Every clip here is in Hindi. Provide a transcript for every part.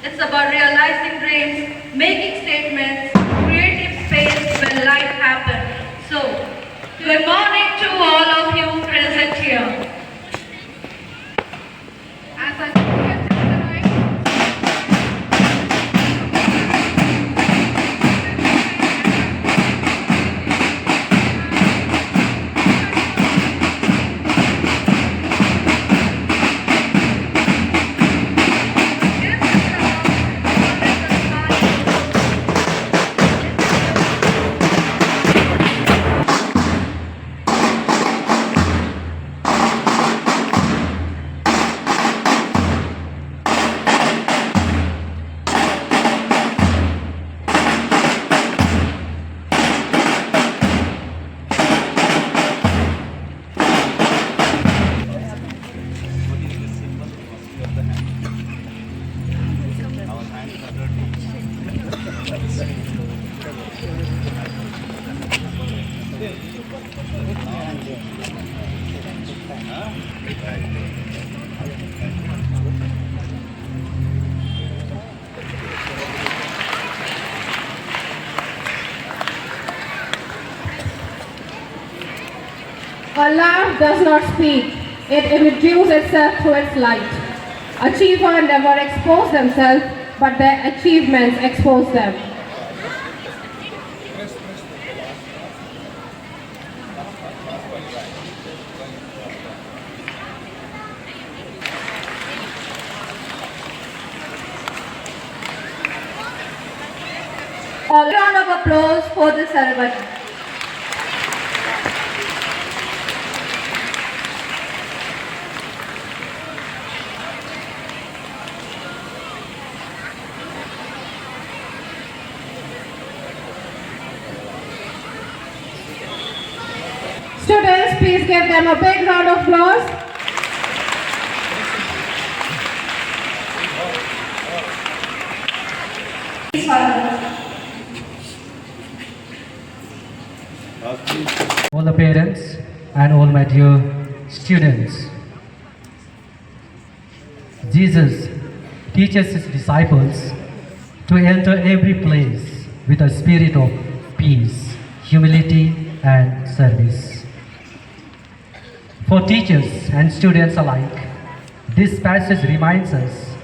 It's about realizing dreams, making statements, creating space when life happens. So, good morning to all of you present here. As I begin tonight, A lamp does not speak, it imbues itself through its light. Achievers never expose themselves, but their achievements expose them. a round of applause for the ceremony. Students, please give them a big round of applause. All the parents and all my dear students. Jesus teaches his disciples to enter every place with a spirit of peace, humility and service. For teachers and students alike, this passage reminds us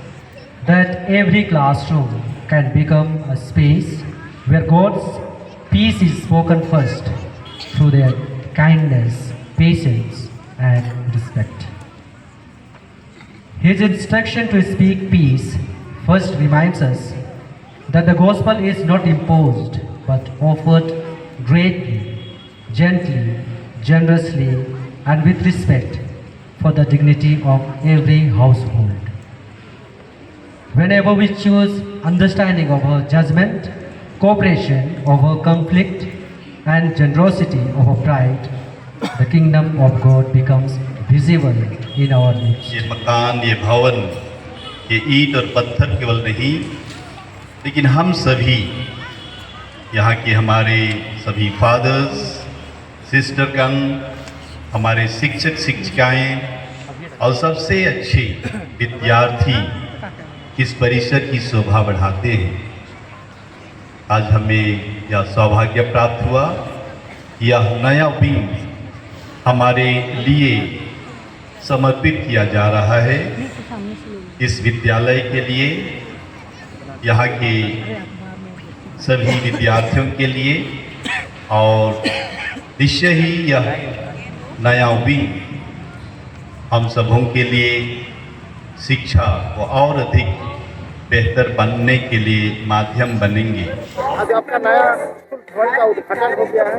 that every classroom can become a space where God's peace is spoken first through their kindness, patience and respect. His instruction to speak peace first reminds us that the gospel is not imposed but offered greatly, gently, generously and with respect for the dignity of every household. Whenever we choose understanding over judgment, cooperation over conflict and generosity over pride, the kingdom of God becomes visible in our midst. ये मकान, ये भवन, ये ईंट और पत्थर केवल नहीं, लेकिन हम सभी यहाँ के हमारे सभी फादर्स, सिस्टरगण, हमारे शिक्षक शिक्षिकाएं और सबसे अच्छे विद्यार्थी इस परिसर की शोभा बढ़ाते हैं। आज हमें यह सौभाग्य प्राप्त हुआ, यह नया विंग हमारे लिए समर्पित किया जा रहा है। इस विद्यालय के लिए, यहाँ के सभी विद्यार्थियों के लिए और निश्चय ही यह नया विंग हम सबों के लिए शिक्षा को और अधिक बेहतर बनने के लिए माध्यम बनेंगे। आज आपका नया स्कूल भवन का उद्घाटन हो गया है।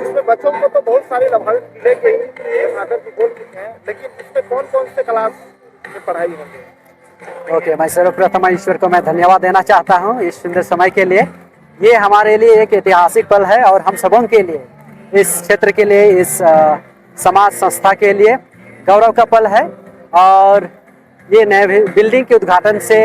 इसमें बच्चों को तो बहुत सारे लाभान्वित मिलेंगे ही, फादर भी बोल चुके हैं, लेकिन इसमें कौन कौन से क्लास में पढ़ाई होंगे? ओके, मैं सर्वप्रथम ईश्वर को मैं धन्यवाद देना चाहता हूँ इस सुंदर समय के लिए। ये हमारे लिए एक ऐतिहासिक पल है और हम सबों के लिए, इस क्षेत्र के लिए, इस समाज संस्था के लिए गौरव का पल है। और ये नए बिल्डिंग के उद्घाटन से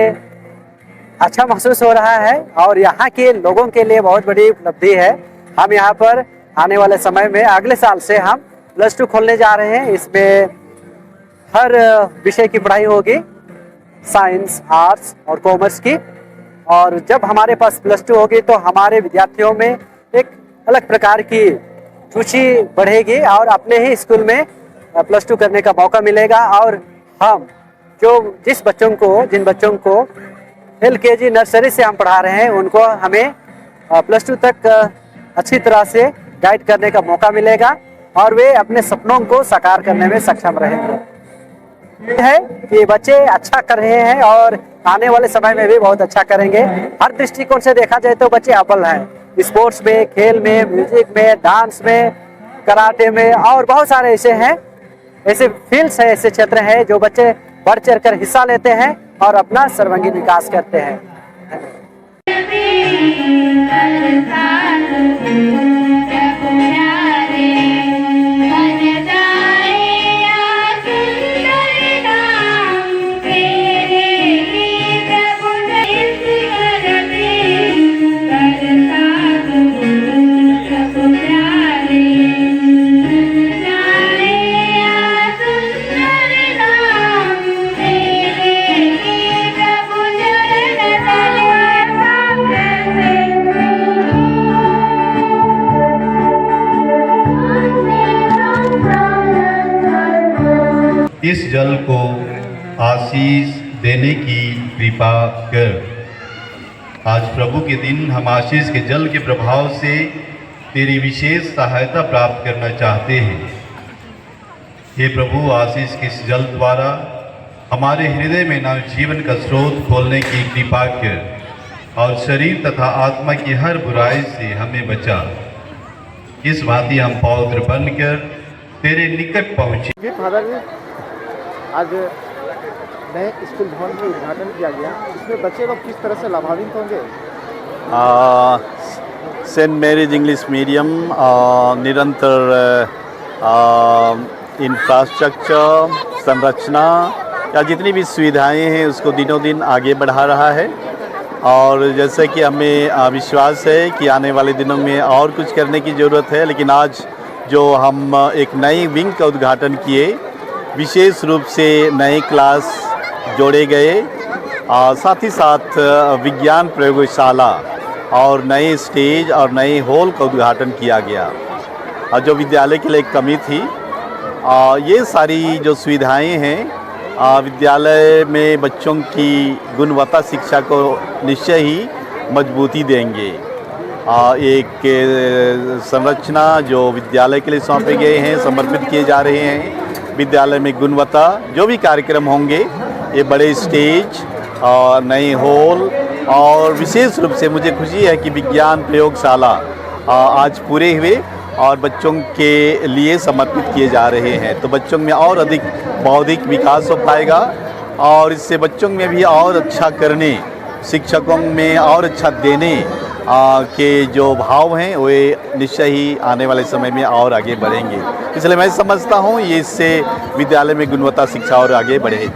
अच्छा महसूस हो रहा है और यहाँ के लोगों के लिए बहुत बड़ी उपलब्धि है। हम यहाँ पर आने वाले समय में अगले साल से हम +2 खोलने जा रहे हैं। इसमें हर विषय की पढ़ाई होगी साइंस, आर्ट्स और कॉमर्स की। और जब हमारे पास +2 होगी तो हमारे विद्यार्थियों में एक अलग प्रकार की रुचि बढ़ेगी और अपने ही स्कूल में +2 करने का मौका मिलेगा। और हम जिन बच्चों को LKG नर्सरी से हम पढ़ा रहे हैं उनको हमें +2 तक अच्छी तरह से गाइड करने का मौका मिलेगा और वे अपने सपनों को साकार करने में सक्षम रहेंगे। है कि बच्चे अच्छा कर रहे हैं और आने वाले समय में भी बहुत अच्छा करेंगे। हर दृष्टिकोण से देखा जाए तो बच्चे अव्वल हैं, स्पोर्ट्स में, खेल में, म्यूजिक में, डांस में, कराटे में और बहुत सारे ऐसे फील्ड्स हैं, ऐसे क्षेत्र हैं जो बच्चे बढ़ चढ़ कर हिस्सा लेते हैं और अपना सर्वांगीण विकास करते हैं। इस जल को आशीष देने की कृपा कर। आज प्रभु के दिन हम आशीष के जल के प्रभाव से तेरी विशेष सहायता प्राप्त करना चाहते हैं। हे प्रभु, आशीष के इस जल द्वारा हमारे हृदय में नव जीवन का स्रोत खोलने की कृपा कर और शरीर तथा आत्मा की हर बुराई से हमें बचा। इस भांति हम पवित्र बनकर तेरे निकट पहुँचे। जी फादर जी, आज नए स्कूल भवन का उद्घाटन किया गया, इसमें बच्चे लोग किस तरह से लाभान्वित होंगे? सेंट मैरीज इंग्लिश मीडियम निरंतर इंफ्रास्ट्रक्चर, संरचना या जितनी भी सुविधाएं हैं उसको दिनों दिन आगे बढ़ा रहा है। और जैसे कि हमें विश्वास है कि आने वाले दिनों में और कुछ करने की ज़रूरत है, लेकिन आज जो हम एक नई विंग का उद्घाटन किए, विशेष रूप से नए क्लास जोड़े गए, साथ ही साथ विज्ञान प्रयोगशाला और नए स्टेज और नए हॉल का उद्घाटन किया गया। और जो विद्यालय के लिए एक कमी थी, ये सारी जो सुविधाएं हैं विद्यालय में बच्चों की गुणवत्ता शिक्षा को निश्चय ही मजबूती देंगे। एक संरचना जो विद्यालय के लिए सौंपे गए हैं, समर्पित किए जा रहे हैं। विद्यालय में गुणवत्ता जो भी कार्यक्रम होंगे, ये बड़े स्टेज और नए हॉल और विशेष रूप से मुझे खुशी है कि विज्ञान प्रयोगशाला आज पूरे हुए और बच्चों के लिए समर्पित किए जा रहे हैं। तो बच्चों में और अधिक बौद्धिक विकास हो पाएगा और इससे बच्चों में भी और अच्छा करने, शिक्षकों में और अच्छा देने के जो भाव हैं वे निश्चय ही आने वाले समय में और आगे बढ़ेंगे। इसलिए मैं समझता हूँ ये इससे विद्यालय में गुणवत्ता शिक्षा और आगे बढ़ेगी।